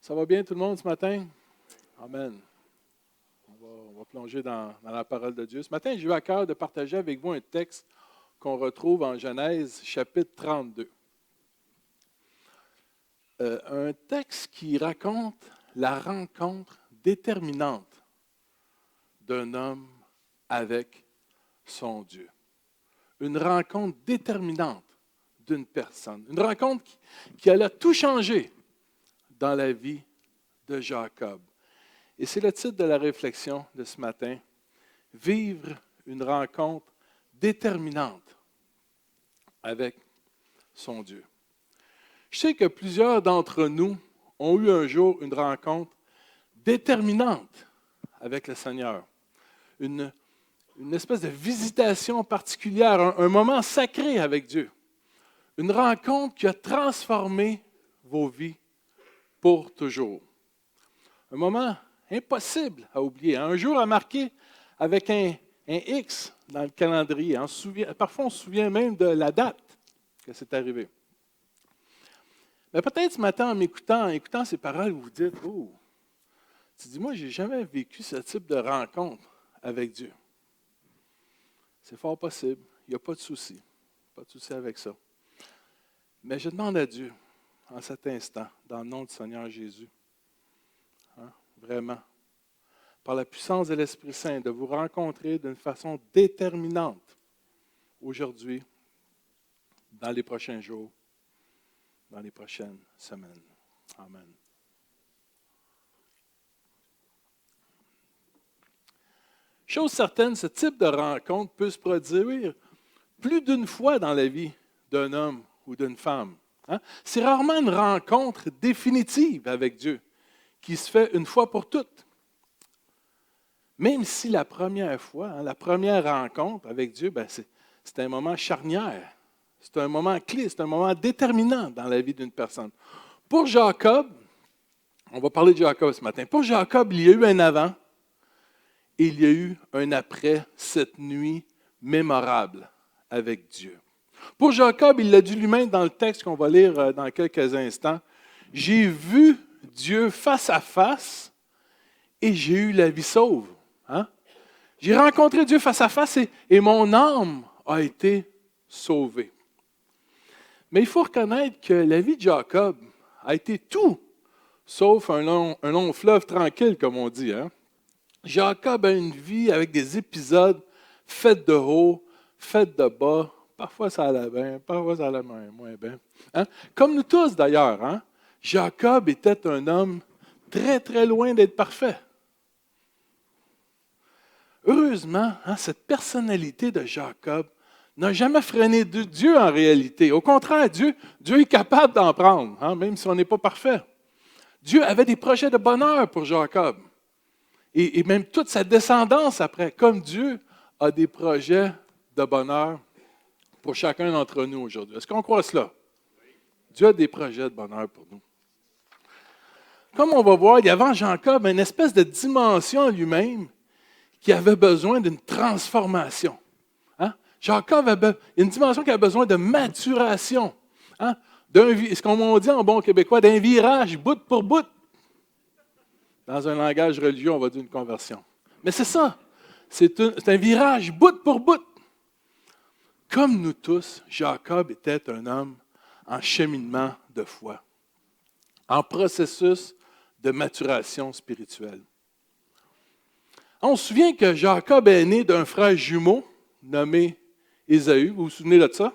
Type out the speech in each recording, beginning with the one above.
Ça va bien tout le monde ce matin? Amen. On va plonger dans la parole de Dieu. Ce matin, j'ai eu à cœur de partager avec vous un texte qu'on retrouve en Genèse, chapitre 32. Un texte qui raconte la rencontre déterminante d'un homme avec son Dieu. Une rencontre déterminante d'une personne. Une rencontre qui allait tout changer dans la vie de Jacob. Et c'est le titre de la réflexion de ce matin. Vivre une rencontre déterminante avec son Dieu. Je sais que plusieurs d'entre nous ont eu un jour une rencontre déterminante avec le Seigneur. Une espèce de visitation particulière, un moment sacré avec Dieu. Une rencontre qui a transformé vos vies pour toujours. Un moment impossible à oublier. Un jour à marquer avec un X dans le calendrier. Parfois, on se souvient même de la date que c'est arrivé. Mais peut-être ce matin, en écoutant ces paroles, vous vous dites, « Oh, tu dis, moi, je n'ai jamais vécu ce type de rencontre avec Dieu. » C'est fort possible. Il n'y a pas de souci. Pas de souci avec ça. Mais je demande à Dieu, en cet instant, dans le nom du Seigneur Jésus, vraiment, par la puissance de l'Esprit Saint, de vous rencontrer d'une façon déterminante aujourd'hui, dans les prochains jours, dans les prochaines semaines. Amen. Chose certaine, ce type de rencontre peut se produire plus d'une fois dans la vie d'un homme ou d'une femme. C'est rarement une rencontre définitive avec Dieu qui se fait une fois pour toutes. Même si la première fois, la première rencontre avec Dieu, c'est un moment charnière. C'est un moment clé, c'est un moment déterminant dans la vie d'une personne. Pour Jacob, on va parler de Jacob ce matin. Pour Jacob, il y a eu un avant et il y a eu un après cette nuit mémorable avec Dieu. Pour Jacob, il l'a dit lui-même dans le texte qu'on va lire dans quelques instants. « J'ai vu Dieu face à face et j'ai eu la vie sauve. » J'ai rencontré Dieu face à face et mon âme a été sauvée. Mais il faut reconnaître que la vie de Jacob a été tout sauf un long fleuve tranquille, comme on dit. Jacob a une vie avec des épisodes faits de haut, faits de bas. Parfois ça allait bien, parfois ça allait moins bien. Comme nous tous d'ailleurs, Jacob était un homme très, très loin d'être parfait. Heureusement, cette personnalité de Jacob n'a jamais freiné Dieu en réalité. Au contraire, Dieu est capable d'en prendre, même si on n'est pas parfait. Dieu avait des projets de bonheur pour Jacob. Et même toute sa descendance après, comme Dieu a des projets de bonheur pour chacun d'entre nous aujourd'hui. Est-ce qu'on croit cela? Dieu a des projets de bonheur pour nous. Comme on va voir, il y avait en Jacob une espèce de dimension en lui-même qui avait besoin d'une transformation. Jacob avait une dimension qui a besoin de maturation. Ce qu'on dit en bon québécois, d'un virage bout pour bout. Dans un langage religieux, on va dire une conversion. Mais c'est ça. C'est un virage bout pour bout. Comme nous tous, Jacob était un homme en cheminement de foi, en processus de maturation spirituelle. On se souvient que Jacob est né d'un frère jumeau nommé Ésaü. Vous vous souvenez de ça?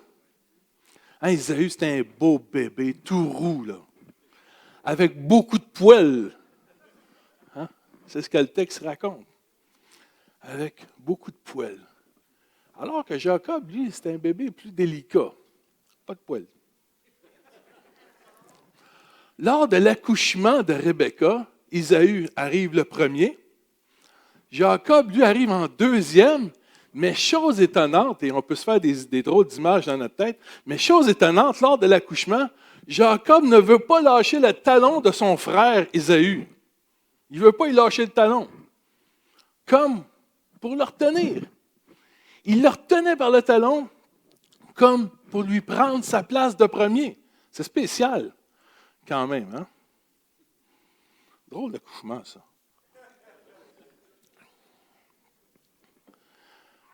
Ésaü, c'était un beau bébé, tout roux, là, avec beaucoup de poils. C'est ce que le texte raconte. Avec beaucoup de poils. Alors que Jacob, lui, c'était un bébé plus délicat. Pas de poils. Lors de l'accouchement de Rebecca, Ésaü arrive le premier. Jacob, lui, arrive en deuxième. Mais chose étonnante, et on peut se faire des drôles d'images dans notre tête, mais chose étonnante, lors de l'accouchement, Jacob ne veut pas lâcher le talon de son frère Ésaü. Il ne veut pas y lâcher le talon. Comme pour le retenir. Il le retenait par le talon comme pour lui prendre sa place de premier. C'est spécial, quand même. Drôle d'accouchement, ça.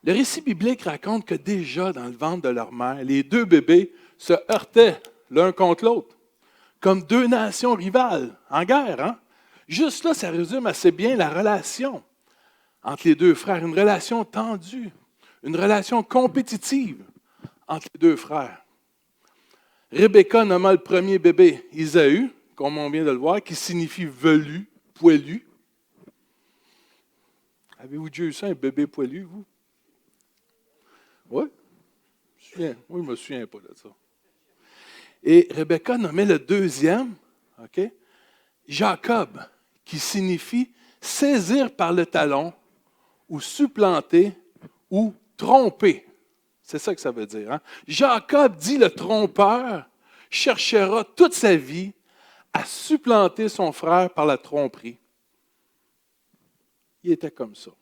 Le récit biblique raconte que déjà dans le ventre de leur mère, les deux bébés se heurtaient l'un contre l'autre, comme deux nations rivales en guerre. Hein? Juste là, ça résume assez bien la relation entre les deux frères, une relation tendue, une relation compétitive entre les deux frères. Rebecca nomma le premier bébé Isaü, comme on vient de le voir, qui signifie velu, poilu. Avez-vous déjà eu ça, un bébé poilu, vous? Oui? Oui, je ne me souviens pas de ça. Et Rebecca nommait le deuxième, OK, Jacob, qui signifie saisir par le talon, ou supplanter, ou tromper. C'est ça que ça veut dire. Hein? Jacob, dit le trompeur, cherchera toute sa vie à supplanter son frère par la tromperie. Il était comme ça.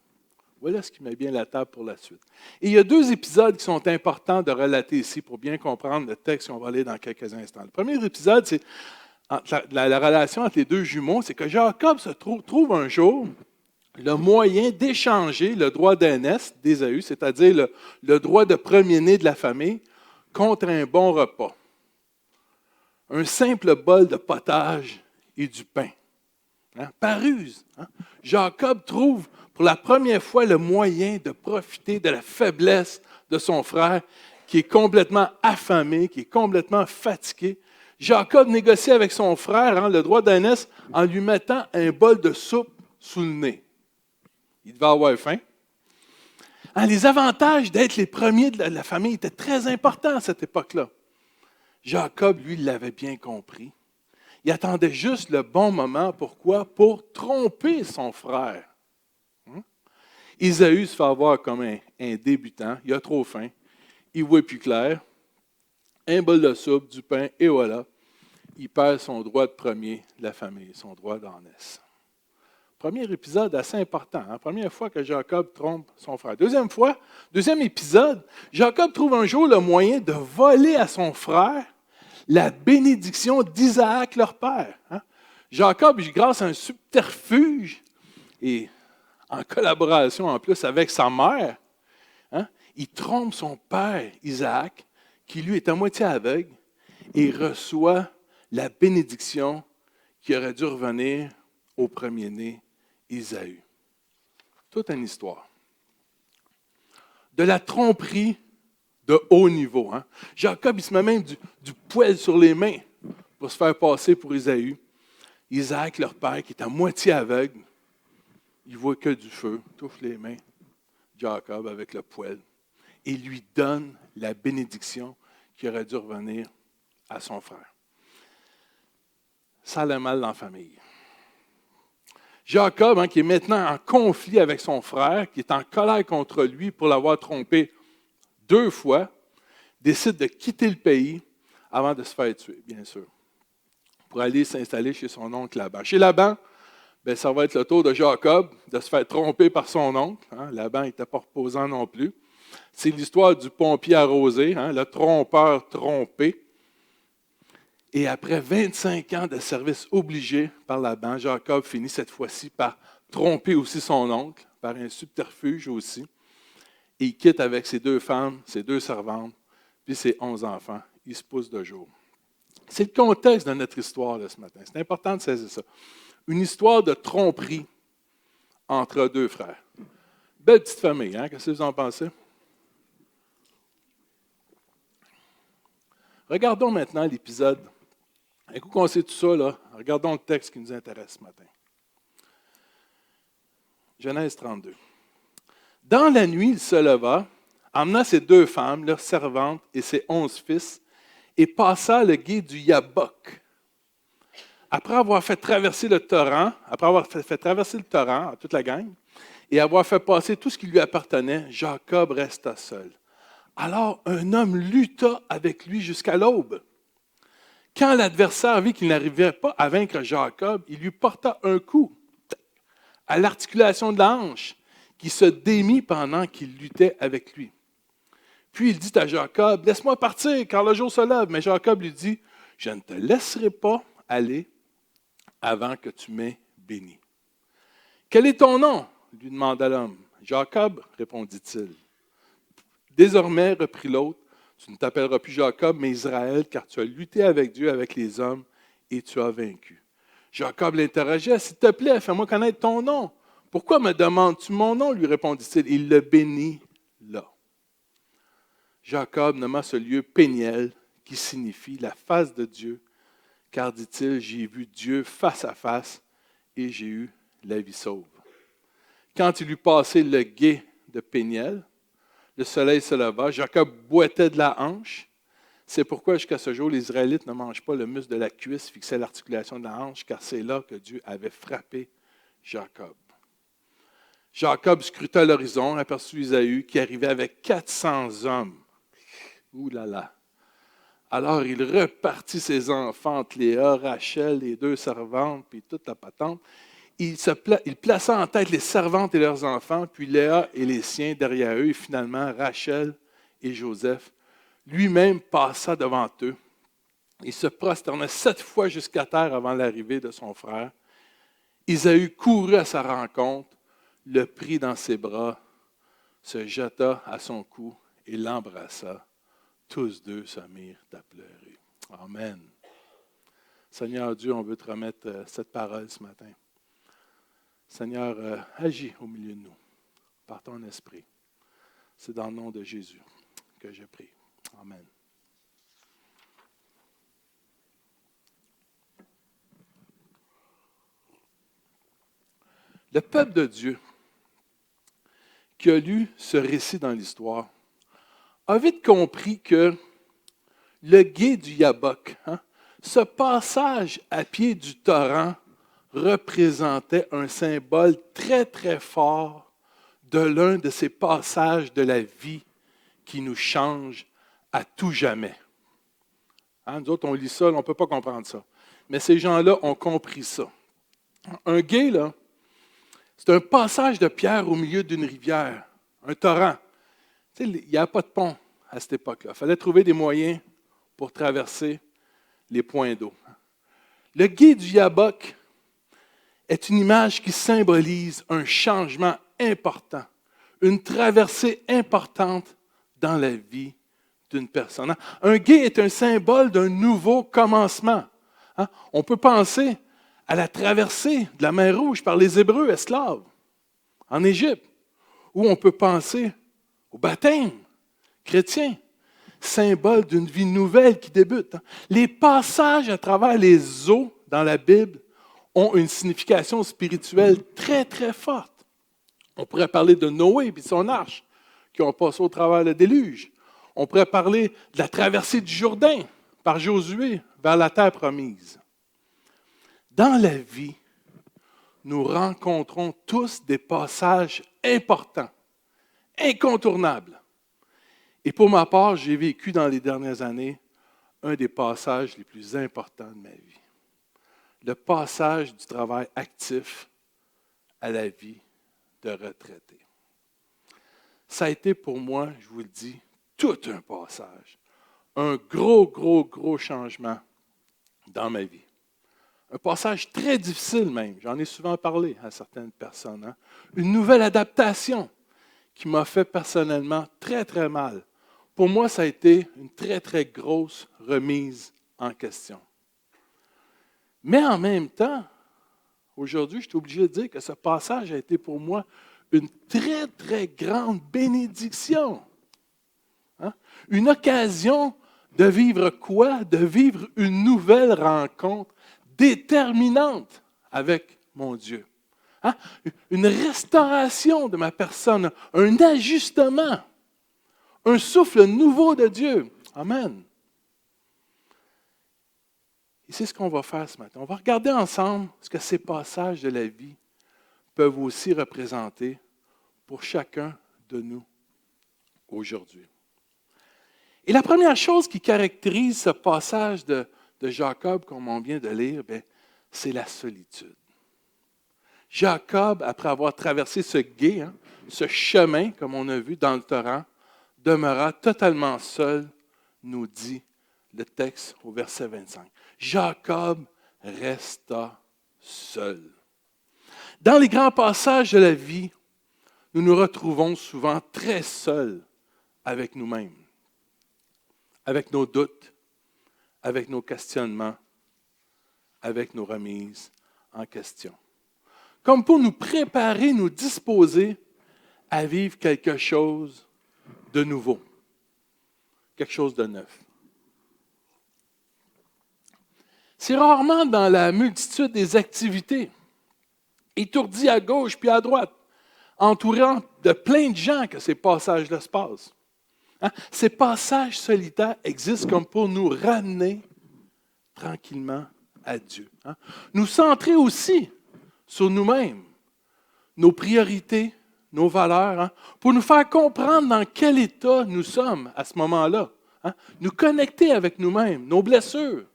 Voilà ce qui met bien la table pour la suite. Et il y a deux épisodes qui sont importants de relater ici pour bien comprendre le texte qu'on va lire dans quelques instants. Le premier épisode, c'est la relation entre les deux jumeaux, c'est que Jacob se trouve un jour le moyen d'échanger le droit d'aînesse d'Ésaü, c'est-à-dire le droit de premier-né de la famille, contre un bon repas. Un simple bol de potage et du pain. Hein? Par ruse, hein? Jacob trouve pour la première fois le moyen de profiter de la faiblesse de son frère qui est complètement affamé, qui est complètement fatigué. Jacob négocie avec son frère le droit d'aînesse en lui mettant un bol de soupe sous le nez. Il devait avoir faim. Les avantages d'être les premiers de la famille étaient très importants à cette époque-là. Jacob, lui, l'avait bien compris. Il attendait juste le bon moment. Pourquoi? Pour tromper son frère. Ésaü se fait avoir comme un débutant. Il a trop faim. Il ne voit plus clair. Un bol de soupe, du pain, et voilà. Il perd son droit de premier de la famille, son droit d'aînesse. Premier épisode assez important. Première fois que Jacob trompe son frère. Deuxième épisode, Jacob trouve un jour le moyen de voler à son frère la bénédiction d'Isaac, leur père. Jacob, grâce à un subterfuge et en collaboration en plus avec sa mère, il trompe son père Isaac, qui lui est à moitié aveugle, et reçoit la bénédiction qui aurait dû revenir au premier-né Ésaü. Toute une histoire. De la tromperie de haut niveau. Jacob, il se met même du poil sur les mains pour se faire passer pour Ésaü. Isaac, leur père, qui est à moitié aveugle, il ne voit que du feu, touche les mains. Jacob avec le poil. Et lui donne la bénédiction qui aurait dû revenir à son frère. Ça allait mal dans la famille. Jacob, qui est maintenant en conflit avec son frère, qui est en colère contre lui pour l'avoir trompé 2 fois, décide de quitter le pays avant de se faire tuer, bien sûr, pour aller s'installer chez son oncle Laban. Chez Laban, ça va être le tour de Jacob de se faire tromper par son oncle. Laban n'était pas reposant non plus. C'est l'histoire du pompier arrosé, le trompeur trompé. Et après 25 ans de service obligé par Laban, Jacob finit cette fois-ci par tromper aussi son oncle, par un subterfuge aussi. Et il quitte avec ses 2 femmes, ses 2 servantes, puis ses 11 enfants. Il se pousse de jour. C'est le contexte de notre histoire de ce matin. C'est important de saisir ça. Une histoire de tromperie entre 2 frères. Belle petite famille, qu'est-ce que vous en pensez? Regardons maintenant l'épisode. Un coup qu'on sait tout ça, regardons le texte qui nous intéresse ce matin. Genèse 32. Dans la nuit, il se leva, emmena ses 2 femmes, leurs servantes et ses 11 fils, et passa le gué du Yabok. Après avoir fait traverser le torrent, à toute la gang, et avoir fait passer tout ce qui lui appartenait, Jacob resta seul. Alors un homme lutta avec lui jusqu'à l'aube. Quand l'adversaire vit qu'il n'arrivait pas à vaincre Jacob, il lui porta un coup à l'articulation de la hanche, qui se démit pendant qu'il luttait avec lui. Puis il dit à Jacob, « Laisse-moi partir, car le jour se lève. » Mais Jacob lui dit, « Je ne te laisserai pas aller avant que tu m'aies béni. Quel est ton nom? Lui demanda l'homme. Jacob, répondit-il. Désormais, reprit l'autre, tu ne t'appelleras plus Jacob, mais Israël, car tu as lutté avec Dieu, avec les hommes, et tu as vaincu. Jacob l'interrogeait, s'il te plaît, fais-moi connaître ton nom. Pourquoi me demandes-tu mon nom? Lui répondit-il. Il le bénit là. Jacob nomma ce lieu Péniel, qui signifie la face de Dieu, car, dit-il, j'ai vu Dieu face à face et j'ai eu la vie sauve. Quand il eut passé le gué de Péniel, le soleil se leva, Jacob boitait de la hanche. C'est pourquoi jusqu'à ce jour, les Israélites ne mangent pas le muscle de la cuisse fixé à l'articulation de la hanche, car c'est là que Dieu avait frappé Jacob. Jacob scruta l'horizon, aperçut Isaü qui arrivait avec 400 hommes. Ouh là là! Alors il repartit ses enfants entre Léa, Rachel, les 2 servantes, puis toute la patente. Il plaça en tête les servantes et leurs enfants, puis Léa et les siens derrière eux, et finalement Rachel et Joseph. Lui-même passa devant eux. Il se prosterna 7 fois jusqu'à terre avant l'arrivée de son frère. Isaü courut à sa rencontre, le prit dans ses bras, se jeta à son cou et l'embrassa. Tous 2 se mirent à pleurer. Amen. Seigneur Dieu, on veut te remettre cette parole ce matin. Seigneur, agis au milieu de nous, par ton esprit. C'est dans le nom de Jésus que je prie. Amen. Le peuple de Dieu qui a lu ce récit dans l'histoire a vite compris que le gué du Yabok, ce passage à pied du torrent, représentait un symbole très, très fort de l'un de ces passages de la vie qui nous change à tout jamais. Nous autres, on lit ça, on ne peut pas comprendre ça. Mais ces gens-là ont compris ça. Un gué, là, c'est un passage de pierre au milieu d'une rivière, un torrent. Tu sais, il n'y a pas de pont à cette époque-là. Il fallait trouver des moyens pour traverser les points d'eau. Le gué du Yabok est une image qui symbolise un changement important, une traversée importante dans la vie d'une personne. Un gué est un symbole d'un nouveau commencement. On peut penser à la traversée de la mer Rouge par les Hébreux esclaves en Égypte, ou on peut penser au baptême chrétien, symbole d'une vie nouvelle qui débute. Les passages à travers les eaux dans la Bible ont une signification spirituelle très, très forte. On pourrait parler de Noé et son arche, qui ont passé au travers le déluge. On pourrait parler de la traversée du Jourdain par Josué vers la terre promise. Dans la vie, nous rencontrons tous des passages importants, incontournables. Et pour ma part, j'ai vécu dans les dernières années un des passages les plus importants de ma vie. Le passage du travail actif à la vie de retraité. Ça a été pour moi, je vous le dis, tout un passage. Un gros changement dans ma vie. Un passage très difficile même, j'en ai souvent parlé à certaines personnes. Une nouvelle adaptation qui m'a fait personnellement très, très mal. Pour moi, ça a été une très, très grosse remise en question. Mais en même temps, aujourd'hui, je suis obligé de dire que ce passage a été pour moi une très, très grande bénédiction. Une occasion de vivre quoi? De vivre une nouvelle rencontre déterminante avec mon Dieu. Une restauration de ma personne, un ajustement, un souffle nouveau de Dieu. Amen. Et c'est ce qu'on va faire ce matin. On va regarder ensemble ce que ces passages de la vie peuvent aussi représenter pour chacun de nous aujourd'hui. Et la première chose qui caractérise ce passage de Jacob, comme on vient de lire, c'est la solitude. Jacob, après avoir traversé ce gué, ce chemin, comme on a vu dans le torrent, demeura totalement seul, nous dit le texte au verset 25. Jacob resta seul. Dans les grands passages de la vie, nous nous retrouvons souvent très seuls avec nous-mêmes, avec nos doutes, avec nos questionnements, avec nos remises en question. Comme pour nous préparer, nous disposer à vivre quelque chose de nouveau, quelque chose de neuf. C'est rarement dans la multitude des activités, étourdis à gauche puis à droite, entourant de plein de gens que ces passages-là se passent. Hein? Ces passages solitaires existent comme pour nous ramener tranquillement à Dieu. Hein? Nous centrer aussi sur nous-mêmes, nos priorités, nos valeurs, hein? Pour nous faire comprendre dans quel état nous sommes à ce moment-là. Hein? Nous connecter avec nous-mêmes, nos blessures,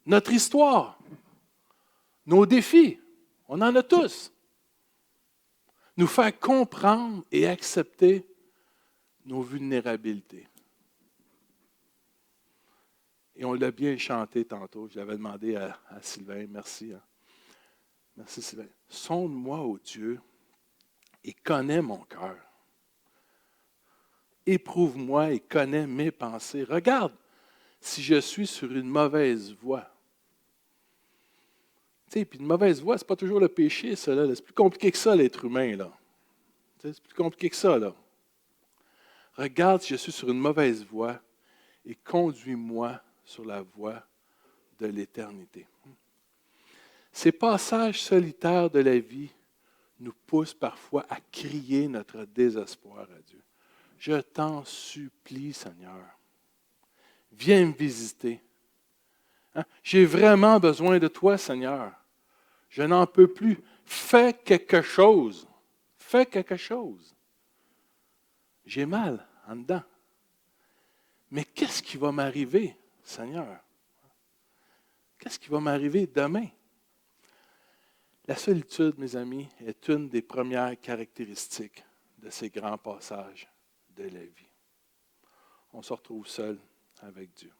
notre histoire, nos défis. On en a tous. Nous faire comprendre et accepter nos vulnérabilités. Et on l'a bien chanté tantôt. Je l'avais demandé à Sylvain. Merci. Hein. Merci Sylvain. Sonde-moi, ô Dieu, et connais mon cœur. Éprouve-moi et connais mes pensées. Regarde si je suis sur une mauvaise voie. Tu sais, puis une mauvaise voie, ce n'est pas toujours le péché, ça. Là. C'est plus compliqué que ça, l'être humain. Là. Tu sais, c'est plus compliqué que ça. Là. Regarde si je suis sur une mauvaise voie et conduis-moi sur la voie de l'éternité. Ces passages solitaires de la vie nous poussent parfois à crier notre désespoir à Dieu. Je t'en supplie, Seigneur, viens me visiter. Hein? J'ai vraiment besoin de toi, Seigneur. Je n'en peux plus. Fais quelque chose. Fais quelque chose. J'ai mal en dedans. Mais qu'est-ce qui va m'arriver, Seigneur? Qu'est-ce qui va m'arriver demain? La solitude, mes amis, est une des premières caractéristiques de ces grands passages de la vie. On se retrouve seul avec Dieu.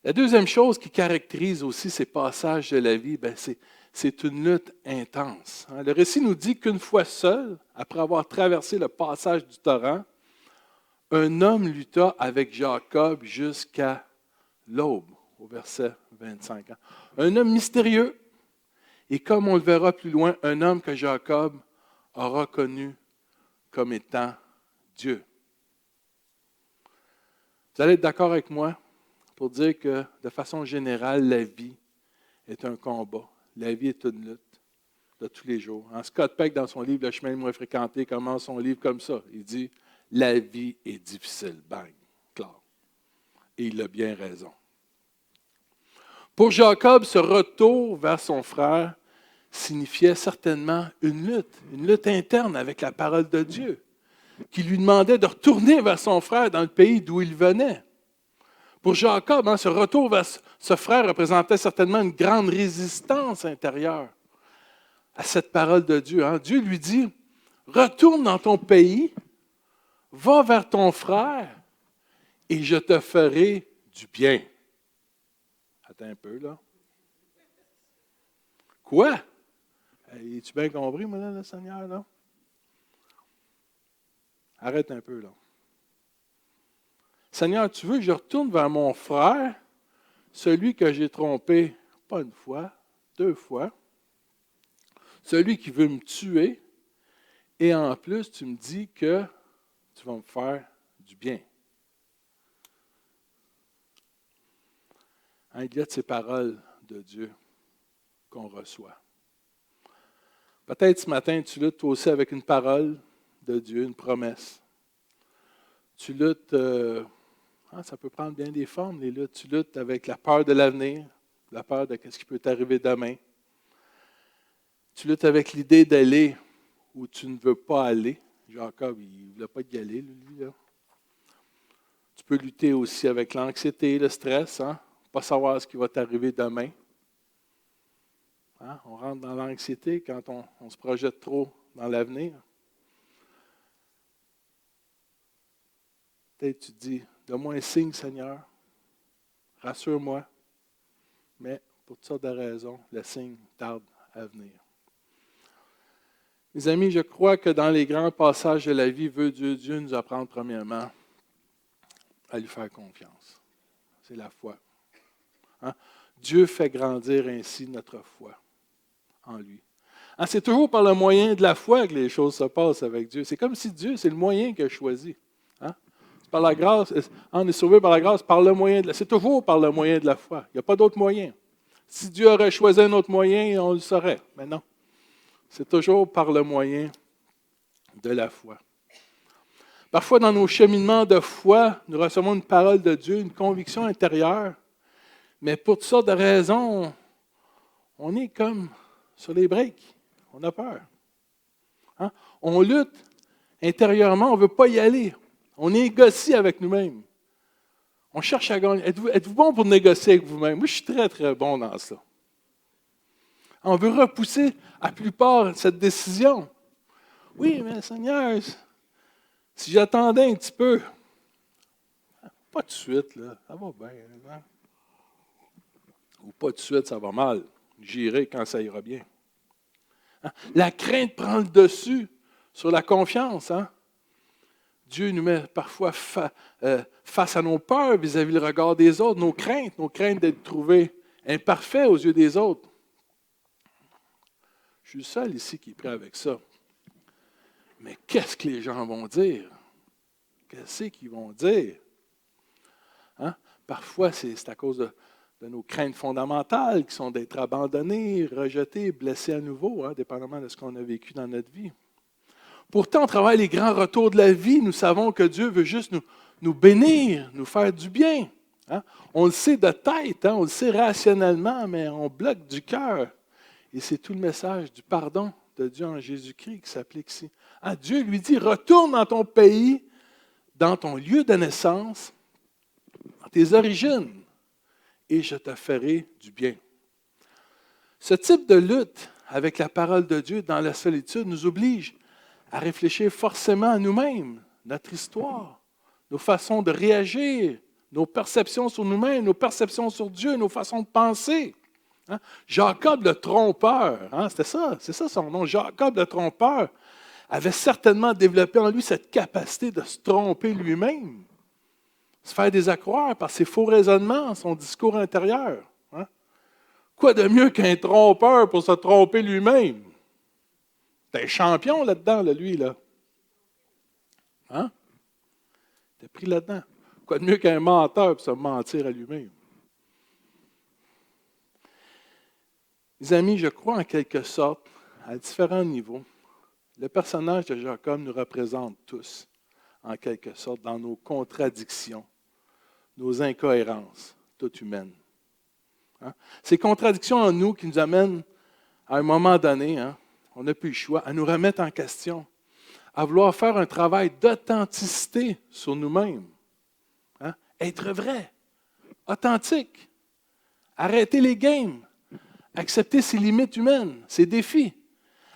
La deuxième chose qui caractérise aussi ces passages de la vie, c'est une lutte intense. Le récit nous dit qu'une fois seul, après avoir traversé le passage du torrent, un homme lutta avec Jacob jusqu'à l'aube, au verset 25. Un homme mystérieux, et comme on le verra plus loin, un homme que Jacob a reconnu comme étant Dieu. Vous allez être d'accord avec moi pour dire que, de façon générale, la vie est un combat. La vie est une lutte de tous les jours. Scott Peck, dans son livre « Le chemin le moins fréquenté », commence son livre comme ça. Il dit « La vie est difficile. » Bang, clair. Et il a bien raison. Pour Jacob, ce retour vers son frère signifiait certainement une lutte interne avec la parole de Dieu, qui lui demandait de retourner vers son frère dans le pays d'où il venait. Pour Jacob, ce retour vers ce frère représentait certainement une grande résistance intérieure à cette parole de Dieu. Dieu lui dit, retourne dans ton pays, va vers ton frère et je te ferai du bien. Attends un peu, là. Quoi? Es-tu bien compris, moi, là, le Seigneur, là? Arrête un peu, là. Seigneur, tu veux que je retourne vers mon frère, celui que j'ai trompé, pas une fois, 2 fois, celui qui veut me tuer, et en plus, tu me dis que tu vas me faire du bien. Il y a de ces paroles de Dieu qu'on reçoit. Peut-être ce matin, tu luttes toi aussi avec une parole de Dieu, une promesse. Tu luttes, ça peut prendre bien des formes, les luttes. Tu luttes avec la peur de l'avenir, la peur de ce qui peut t'arriver demain. Tu luttes avec l'idée d'aller où tu ne veux pas aller. Jacob, il ne voulait pas y aller, lui. Là. Tu peux lutter aussi avec l'anxiété, le stress, pas savoir ce qui va t'arriver demain. On rentre dans l'anxiété quand on se projette trop dans l'avenir. Peut-être tu te dis, donne-moi un signe, Seigneur, rassure-moi. Mais pour toutes sortes de raisons, le signe tarde à venir. Mes amis, je crois que dans les grands passages de la vie, veut Dieu nous apprendre premièrement à lui faire confiance. C'est la foi. Hein? Dieu fait grandir ainsi notre foi en lui. Hein, c'est toujours par le moyen de la foi que les choses se passent avec Dieu. C'est comme si Dieu, c'est le moyen qu'il a choisi. Hein? Par la grâce, on est sauvé par la grâce, par le moyen de la, c'est toujours par le moyen de la foi. Il n'y a pas d'autre moyen. Si Dieu aurait choisi un autre moyen, on le saurait. Mais non. C'est toujours par le moyen de la foi. Parfois, dans nos cheminements de foi, nous recevons une parole de Dieu, une conviction intérieure, mais pour toutes sortes de raisons, on est comme sur les breaks. On a peur. Hein? On lutte intérieurement, on ne veut pas y aller. On négocie avec nous-mêmes. On cherche à gagner. Êtes-vous bon pour négocier avec vous-même? Moi, je suis très, très bon dans ça. On veut repousser à la plupart cette décision. Oui, mais Seigneur, si j'attendais un petit peu, pas de suite, là, ça va bien. Hein? Ou pas de suite, ça va mal. J'irai quand ça ira bien. Hein? La crainte prend le dessus sur la confiance. Hein? Dieu nous met parfois face à nos peurs vis-à-vis le regard des autres, nos craintes d'être trouvés imparfaits aux yeux des autres. Je suis le seul ici qui est prêt avec ça. Mais qu'est-ce que les gens vont dire? Qu'est-ce qu'ils vont dire? Hein? Parfois, c'est à cause de nos craintes fondamentales qui sont d'être abandonnés, rejetés, blessés à nouveau, hein, dépendamment de ce qu'on a vécu dans notre vie. Pourtant, au travers les grands retours de la vie, nous savons que Dieu veut juste nous bénir, nous faire du bien. Hein? On le sait de tête, hein? On le sait rationnellement, mais on bloque du cœur. Et c'est tout le message du pardon de Dieu en Jésus-Christ qui s'applique ici. Hein? Dieu lui dit, retourne dans ton pays, dans ton lieu de naissance, dans tes origines, et je te ferai du bien. Ce type de lutte avec la parole de Dieu dans la solitude nous oblige à réfléchir forcément à nous-mêmes, notre histoire, nos façons de réagir, nos perceptions sur nous-mêmes, nos perceptions sur Dieu, nos façons de penser. Hein? Jacob le trompeur, hein? C'est ça son nom, Jacob le trompeur, avait certainement développé en lui cette capacité de se tromper lui-même, se faire désaccroire par ses faux raisonnements, son discours intérieur. Hein? Quoi de mieux qu'un trompeur pour se tromper lui-même? T'es un champion là-dedans, là, lui, là. Hein? T'es pris là-dedans. Quoi de mieux qu'un menteur pour se mentir à lui-même? Les amis, je crois en quelque sorte, à différents niveaux, le personnage de Jacob nous représente tous, en quelque sorte, dans nos contradictions, nos incohérences, toutes humaines. Hein? Ces contradictions en nous qui nous amènent, à un moment donné, hein, on n'a plus le choix, à nous remettre en question, à vouloir faire un travail d'authenticité sur nous-mêmes. Hein? Être vrai, authentique, arrêter les games, accepter ses limites humaines, ses défis,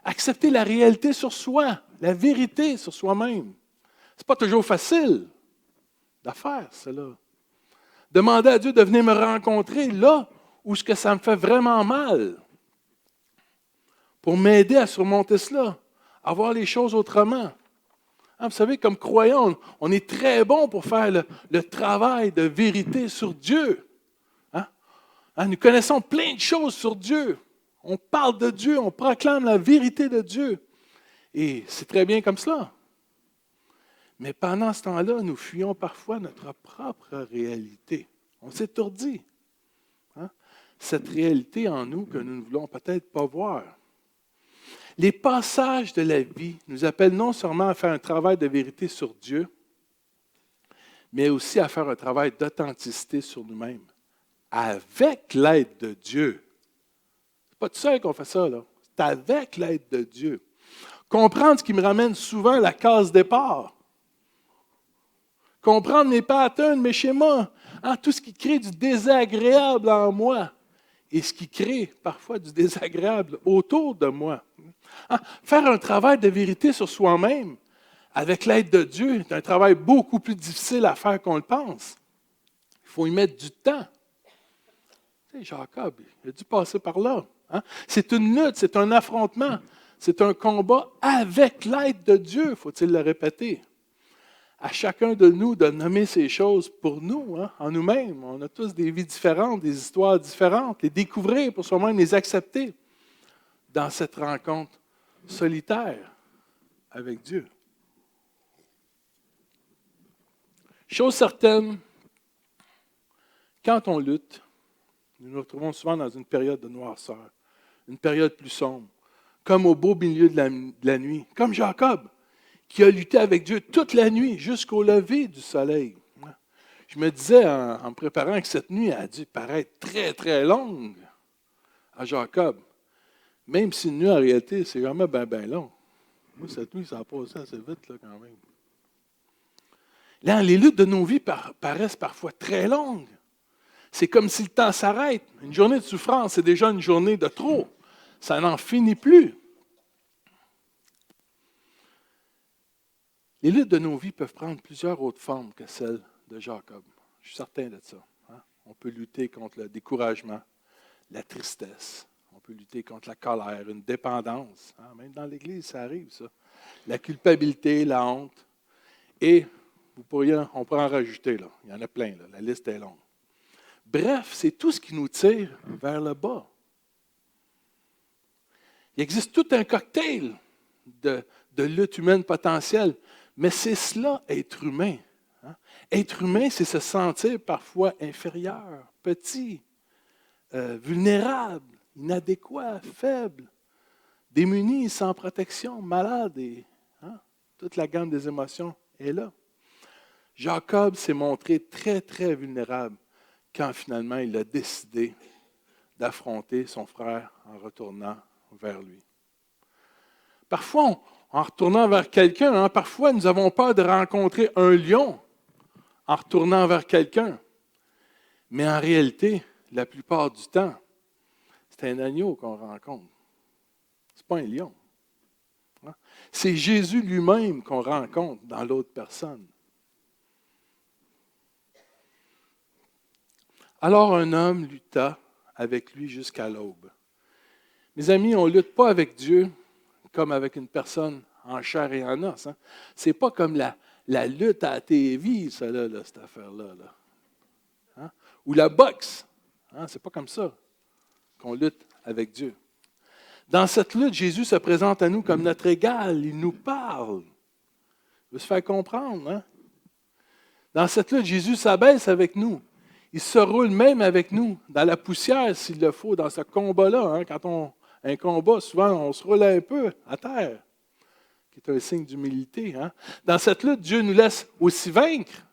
accepter la réalité sur soi, la vérité sur soi-même. Ce n'est pas toujours facile de faire cela. Demander à Dieu de venir me rencontrer là où ce que ça me fait vraiment mal, pour m'aider à surmonter cela, à voir les choses autrement. Hein, vous savez, comme croyants, on est très bon pour faire le travail de vérité sur Dieu. Hein, nous connaissons plein de choses sur Dieu. On parle de Dieu, on proclame la vérité de Dieu. Et c'est très bien comme cela. Mais pendant ce temps-là, nous fuyons parfois notre propre réalité. On s'étourdit. Hein? Cette réalité en nous que nous ne voulons peut-être pas voir. Les passages de la vie nous appellent non seulement à faire un travail de vérité sur Dieu, mais aussi à faire un travail d'authenticité sur nous-mêmes, avec l'aide de Dieu. Ce n'est pas tout seul qu'on fait ça, là. C'est avec l'aide de Dieu. Comprendre ce qui me ramène souvent à la case départ. Comprendre mes patterns, mes schémas, hein, tout ce qui crée du désagréable en moi et ce qui crée parfois du désagréable autour de moi. Hein, faire un travail de vérité sur soi-même avec l'aide de Dieu est un travail beaucoup plus difficile à faire qu'on le pense. Il faut y mettre du temps. Tu sais, Jacob, il a dû passer par là. Hein? C'est une lutte, c'est un affrontement C'est un combat avec l'aide de Dieu, faut-il le répéter. À chacun de nous de nommer ces choses pour nous, hein, en nous-mêmes. On a tous des vies différentes, des histoires différentes. Les découvrir pour soi-même, les accepter dans cette rencontre solitaire avec Dieu. Chose certaine, quand on lutte, nous nous retrouvons souvent dans une période de noirceur, une période plus sombre, comme au beau milieu de la nuit, comme Jacob, qui a lutté avec Dieu toute la nuit jusqu'au lever du soleil. Je me disais en me préparant que cette nuit a dû paraître très, très longue à Jacob, même si une nuit, en réalité, c'est vraiment bien, bien long. Moi, cette nuit, ça a passé assez vite, là, quand même. Là, les luttes de nos vies paraissent parfois très longues. C'est comme si le temps s'arrête. Une journée de souffrance, c'est déjà une journée de trop. Ça n'en finit plus. Les luttes de nos vies peuvent prendre plusieurs autres formes que celles de Jacob. Je suis certain de ça. Hein? On peut lutter contre le découragement, la tristesse. On peut lutter contre la colère, une dépendance. Hein? Même dans l'Église, ça arrive, ça. La culpabilité, la honte. Et on pourrait en rajouter, là. Il y en a plein, là. La liste est longue. Bref, c'est tout ce qui nous tire vers le bas. Il existe tout un cocktail de lutte humaine potentielle, mais c'est cela, être humain. Hein? Être humain, c'est se sentir parfois inférieur, petit, vulnérable, inadéquat, faible, démuni, sans protection, malade. Et, hein? Toute la gamme des émotions est là. Jacob s'est montré très, très vulnérable quand finalement il a décidé d'affronter son frère en retournant vers lui. Parfois, en retournant vers quelqu'un, hein, parfois nous avons peur de rencontrer un lion en retournant vers quelqu'un. Mais en réalité, la plupart du temps, c'est un agneau qu'on rencontre. Ce n'est pas un lion. Hein? C'est Jésus lui-même qu'on rencontre dans l'autre personne. Alors un homme lutta avec lui jusqu'à l'aube. Mes amis, on ne lutte pas avec Dieu comme avec une personne en chair et en os. Hein. Ce n'est pas comme la lutte à la TV, ça, là, cette affaire-là. Là. Hein? Ou la boxe. Hein? Ce n'est pas comme ça qu'on lutte avec Dieu. Dans cette lutte, Jésus se présente à nous comme notre égal. Il nous parle. Il veut se faire comprendre. Hein? Dans cette lutte, Jésus s'abaisse avec nous. Il se roule même avec nous dans la poussière, s'il le faut, dans ce combat-là. Hein? Quand un combat, souvent, on se roule un peu à terre, qui est un signe d'humilité. Hein? Dans cette lutte, Dieu nous laisse aussi vaincre,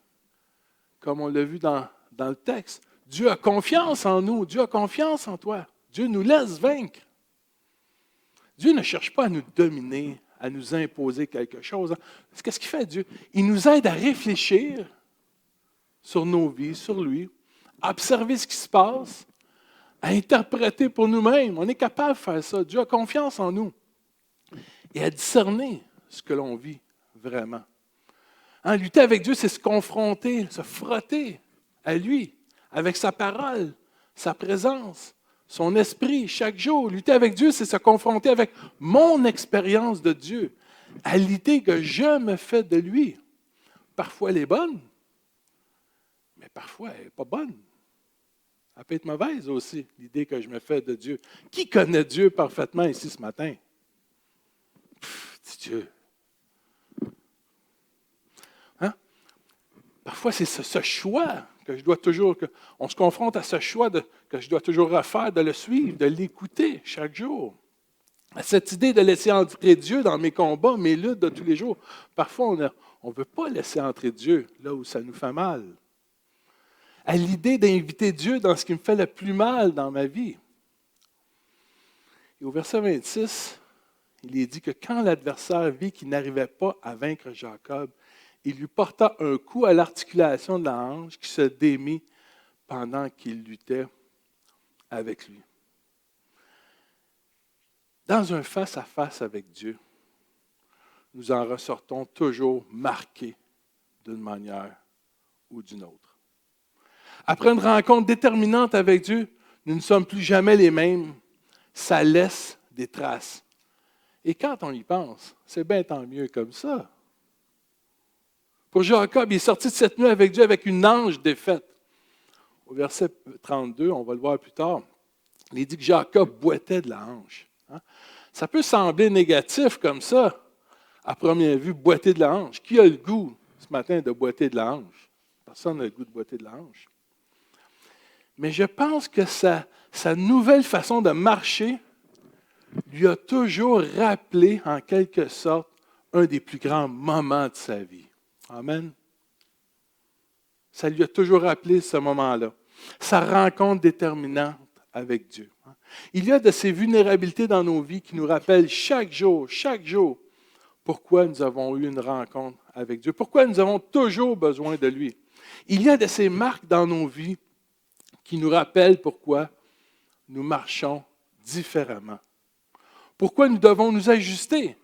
comme on l'a vu dans le texte. Dieu a confiance en nous, Dieu a confiance en toi. Dieu nous laisse vaincre. Dieu ne cherche pas à nous dominer, à nous imposer quelque chose. Qu'est-ce qu'il fait, Dieu? Il nous aide à réfléchir sur nos vies, sur lui, à observer ce qui se passe, à interpréter pour nous-mêmes. On est capable de faire ça. Dieu a confiance en nous. Et à discerner ce que l'on vit vraiment. Hein, lutter avec Dieu, c'est se confronter, se frotter à lui, avec sa parole, sa présence, son esprit, chaque jour. Lutter avec Dieu, c'est se confronter avec mon expérience de Dieu, à l'idée que je me fais de lui. Parfois, elle est bonne, mais parfois, elle n'est pas bonne. Elle peut être mauvaise aussi, l'idée que je me fais de Dieu. Qui connaît Dieu parfaitement ici ce matin? Dis Dieu. Hein? Parfois, c'est ce choix que je dois toujours, on se confronte à ce choix que je dois toujours refaire, de le suivre, de l'écouter chaque jour. À cette idée de laisser entrer Dieu dans mes combats, mes luttes de tous les jours. Parfois, on ne veut pas laisser entrer Dieu là où ça nous fait mal. À l'idée d'inviter Dieu dans ce qui me fait le plus mal dans ma vie. Et au verset 26, il est dit que quand l'adversaire vit qu'il n'arrivait pas à vaincre Jacob, il lui porta un coup à l'articulation de la hanche qui se démit pendant qu'il luttait avec lui. Dans un face-à-face avec Dieu, nous en ressortons toujours marqués d'une manière ou d'une autre. Après une rencontre déterminante avec Dieu, nous ne sommes plus jamais les mêmes. Ça laisse des traces. Et quand on y pense, c'est bien tant mieux comme ça. Pour Jacob, il est sorti de cette nuit avec Dieu avec une ange défaite. Au verset 32, on va le voir plus tard, il dit que Jacob boitait de la hanche. Hein? Ça peut sembler négatif comme ça, à première vue, boiter de la hanche. Qui a le goût ce matin de boiter de la hanche? Personne n'a le goût de boiter de la hanche. Mais je pense que sa nouvelle façon de marcher lui a toujours rappelé, en quelque sorte, un des plus grands moments de sa vie. Amen. Ça lui a toujours rappelé ce moment-là. Sa rencontre déterminante avec Dieu. Il y a de ces vulnérabilités dans nos vies qui nous rappellent chaque jour, pourquoi nous avons eu une rencontre avec Dieu, pourquoi nous avons toujours besoin de lui. Il y a de ces marques dans nos vies qui nous rappellent pourquoi nous marchons différemment. Pourquoi nous devons nous ajuster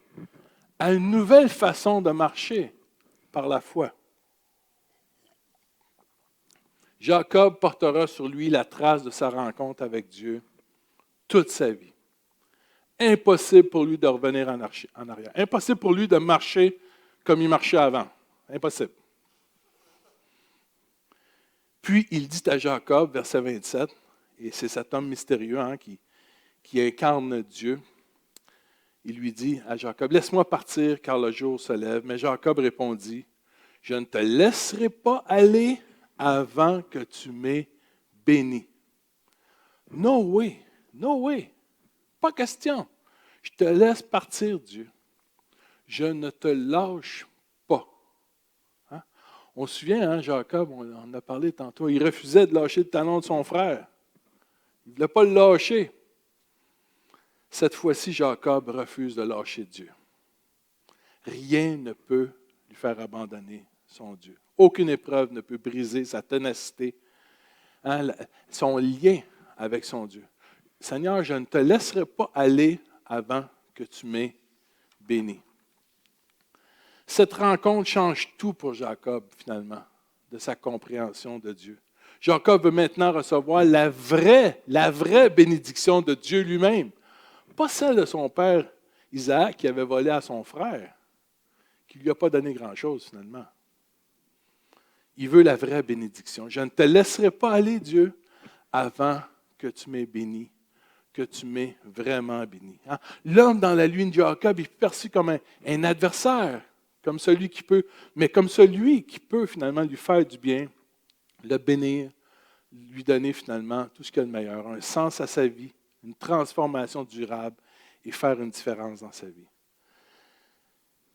à une nouvelle façon de marcher par la foi. Jacob portera sur lui la trace de sa rencontre avec Dieu toute sa vie. Impossible pour lui de revenir en arrière. Impossible pour lui de marcher comme il marchait avant. Impossible. Puis il dit à Jacob, verset 27, et c'est cet homme mystérieux qui incarne Dieu, il lui dit à Jacob, « Laisse-moi partir car le jour se lève. » Mais Jacob répondit, « Je ne te laisserai pas aller avant que tu m'aies béni. » No way, no way. Pas question. Je te laisse partir, Dieu. Je ne te lâche pas. Hein? On se souvient, Jacob, on en a parlé tantôt, il refusait de lâcher le talon de son frère. Il ne voulait pas le lâcher. Cette fois-ci, Jacob refuse de lâcher Dieu. Rien ne peut lui faire abandonner son Dieu. Aucune épreuve ne peut briser sa ténacité, son lien avec son Dieu. Seigneur, je ne te laisserai pas aller avant que tu m'aies béni. Cette rencontre change tout pour Jacob, finalement, de sa compréhension de Dieu. Jacob veut maintenant recevoir la vraie bénédiction de Dieu lui-même. Pas celle de son père Isaac qui avait volé à son frère, qui ne lui a pas donné grand-chose finalement. Il veut la vraie bénédiction. Je ne te laisserai pas aller, Dieu, avant que tu m'aies béni, que tu m'aies vraiment béni. Hein? L'homme dans la lune de Jacob est perçu comme un adversaire, comme celui qui peut finalement lui faire du bien, le bénir, lui donner finalement tout ce qu'il y a de meilleur, un sens à sa vie, une transformation durable et faire une différence dans sa vie.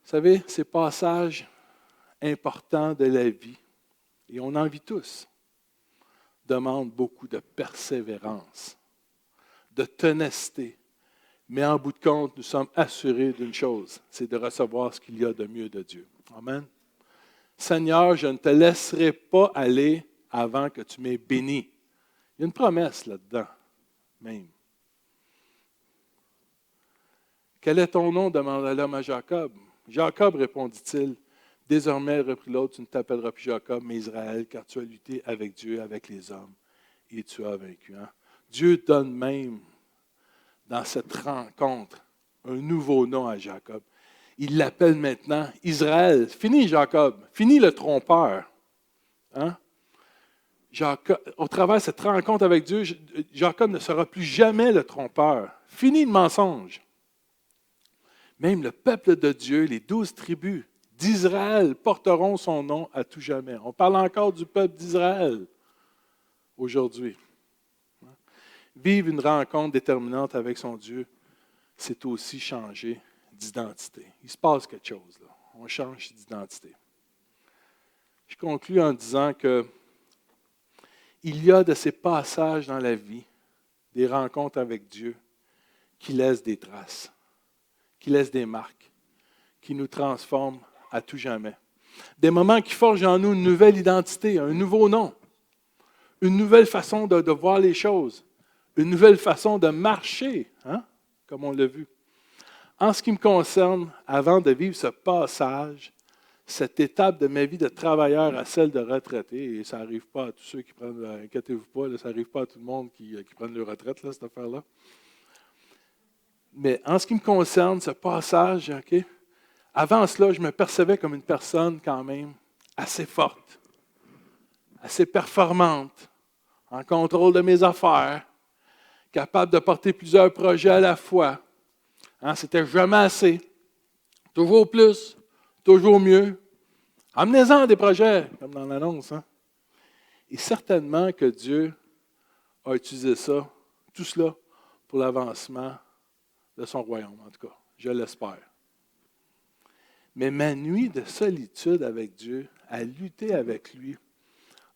Vous savez, ces passages importants de la vie, et on en vit tous, demandent beaucoup de persévérance, de ténacité. Mais en bout de compte, nous sommes assurés d'une chose, c'est de recevoir ce qu'il y a de mieux de Dieu. Amen. Seigneur, je ne te laisserai pas aller avant que tu m'aies béni. Il y a une promesse là-dedans, même. Quel est ton nom? Demanda l'homme à Jacob. Jacob, répondit-il. Désormais, reprit l'autre, tu ne t'appelleras plus Jacob, mais Israël, car tu as lutté avec Dieu, avec les hommes, et tu as vaincu. Hein? Dieu donne même, dans cette rencontre, un nouveau nom à Jacob. Il l'appelle maintenant Israël. Fini Jacob, fini le trompeur. Hein? Jacob, au travers de cette rencontre avec Dieu, Jacob ne sera plus jamais le trompeur. Fini le mensonge. Même le peuple de Dieu, les 12 tribus d'Israël porteront son nom à tout jamais. On parle encore du peuple d'Israël aujourd'hui. Vivre une rencontre déterminante avec son Dieu, c'est aussi changer d'identité. Il se passe quelque chose là. On change d'identité. Je conclus en disant que il y a de ces passages dans la vie, des rencontres avec Dieu, qui laissent des traces, qui laissent des marques, qui nous transforment à tout jamais. Des moments qui forgent en nous une nouvelle identité, un nouveau nom, une nouvelle façon de voir les choses, une nouvelle façon de marcher, comme on l'a vu. En ce qui me concerne, avant de vivre ce passage, cette étape de ma vie de travailleur à celle de retraité, et ça n'arrive pas à tous ceux qui prennent, inquiétez-vous pas, là, ça n'arrive pas à tout le monde qui prennent leur retraite, là, cette affaire-là. Mais en ce qui me concerne, ce passage, OK, avant cela, je me percevais comme une personne quand même assez forte, assez performante, en contrôle de mes affaires, capable de porter plusieurs projets à la fois. Hein, c'était jamais assez. Toujours plus, toujours mieux. Amenez-en des projets, comme dans l'annonce. Hein? Et certainement que Dieu a utilisé ça, tout cela, pour l'avancement de son royaume, en tout cas. Je l'espère. Mais ma nuit de solitude avec Dieu, à lutter avec lui,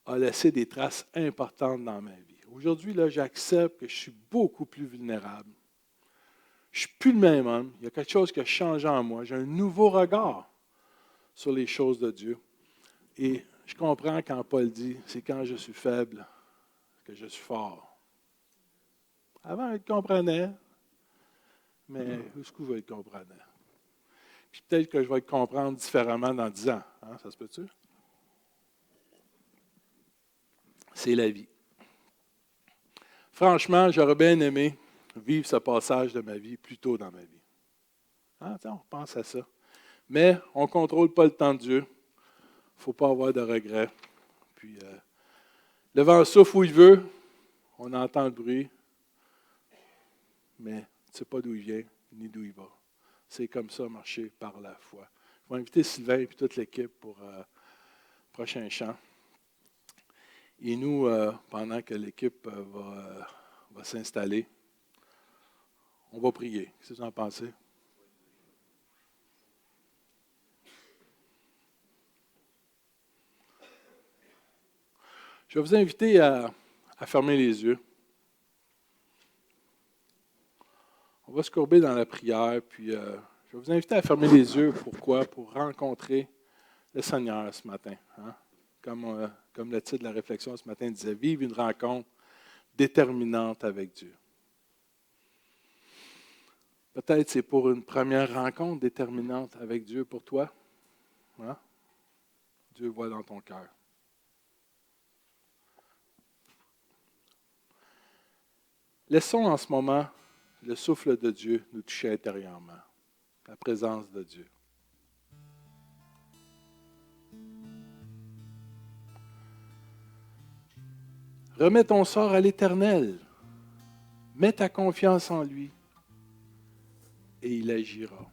a laissé des traces importantes dans ma vie. Aujourd'hui, là, j'accepte que je suis beaucoup plus vulnérable. Je ne suis plus le même homme. Il y a quelque chose qui a changé en moi. J'ai un nouveau regard sur les choses de Dieu. Et je comprends quand Paul dit, c'est quand je suis faible que je suis fort. Avant, il le comprenait, mais jusqu'où je le comprenais? Puis peut-être que je vais le comprendre différemment dans 10 ans. Hein, ça se peut-tu? C'est la vie. Franchement, j'aurais bien aimé vivre ce passage de ma vie plus tôt dans ma vie. Hein, on pense à ça. Mais on ne contrôle pas le temps de Dieu. Il ne faut pas avoir de regrets. Puis, le vent souffle où il veut. On entend le bruit. Mais tu ne sais pas d'où il vient ni d'où il va. C'est comme ça, marcher par la foi. Je vais inviter Sylvain et toute l'équipe pour le prochain chant. Et nous, pendant que l'équipe va s'installer, on va prier. Qu'est-ce que vous en pensez? Je vais vous inviter à fermer les yeux. On va se courber dans la prière, puis je vais vous inviter à fermer les yeux. Pourquoi? Pour rencontrer le Seigneur ce matin. Hein? Comme le titre de la réflexion ce matin disait, vivre une rencontre déterminante avec Dieu. Peut-être c'est pour une première rencontre déterminante avec Dieu pour toi. Hein? Dieu voit dans ton cœur. Laissons en ce moment le souffle de Dieu nous toucher intérieurement, la présence de Dieu. Remets ton sort à l'Éternel. Mets ta confiance en lui et il agira.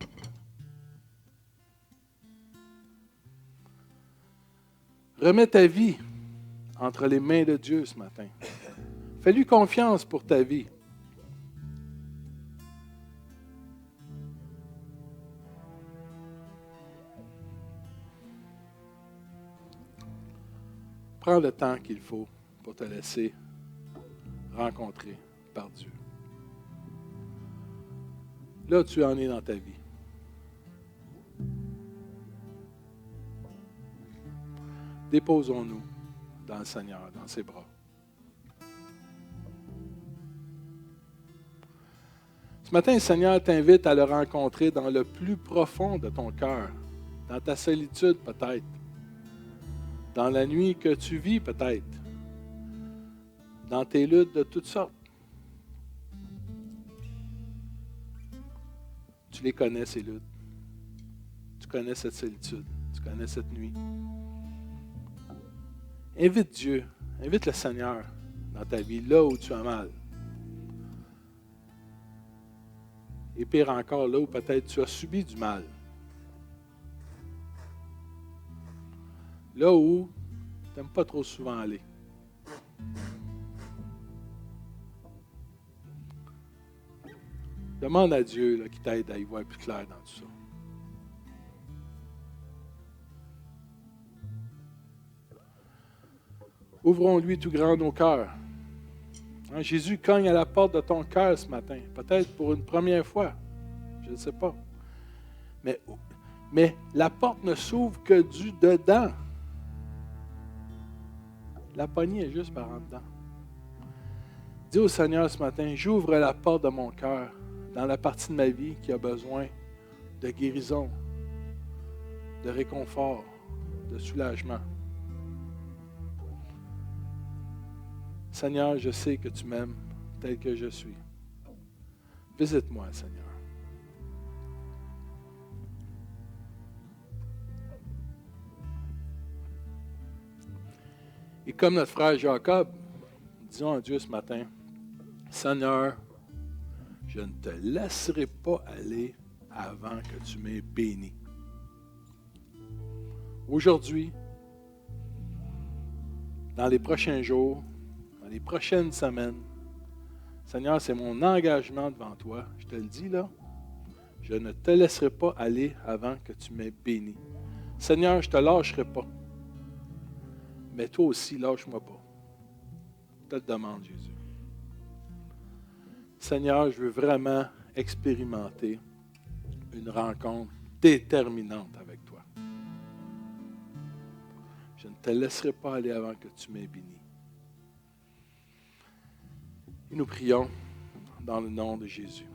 Remets ta vie entre les mains de Dieu ce matin. Fais-lui confiance pour ta vie. Prends le temps qu'il faut pour te laisser rencontrer par Dieu. Là, tu en es dans ta vie. Déposons-nous dans le Seigneur, dans ses bras. Ce matin, le Seigneur t'invite à le rencontrer dans le plus profond de ton cœur, dans ta solitude peut-être, dans la nuit que tu vis peut-être, dans tes luttes de toutes sortes. Tu les connais, ces luttes. Tu connais cette solitude. Tu connais cette nuit. Invite Dieu, invite le Seigneur dans ta vie, là où tu as mal. Et pire encore, là où peut-être tu as subi du mal. Là où tu n'aimes pas trop souvent aller. Demande à Dieu là, qui t'aide à y voir plus clair dans tout ça. Ouvrons-lui tout grand nos cœurs. Hein, Jésus cogne à la porte de ton cœur ce matin, peut-être pour une première fois, je ne sais pas. Mais la porte ne s'ouvre que du dedans. La poignée est juste par en dedans. Dis au Seigneur ce matin, j'ouvre la porte de mon cœur dans la partie de ma vie qui a besoin de guérison, de réconfort, de soulagement. Seigneur, je sais que tu m'aimes tel que je suis. Visite-moi, Seigneur. Et comme notre frère Jacob, disons à Dieu ce matin, Seigneur, je ne te laisserai pas aller avant que tu m'aies béni. Aujourd'hui, dans les prochains jours, dans les prochaines semaines, Seigneur, c'est mon engagement devant toi. Je te le dis là, je ne te laisserai pas aller avant que tu m'aies béni. Seigneur, je ne te lâcherai pas. Mais toi aussi, lâche-moi pas. Je te le demande, Jésus. Seigneur, je veux vraiment expérimenter une rencontre déterminante avec toi. Je ne te laisserai pas aller avant que tu m'aies béni. Et nous prions dans le nom de Jésus.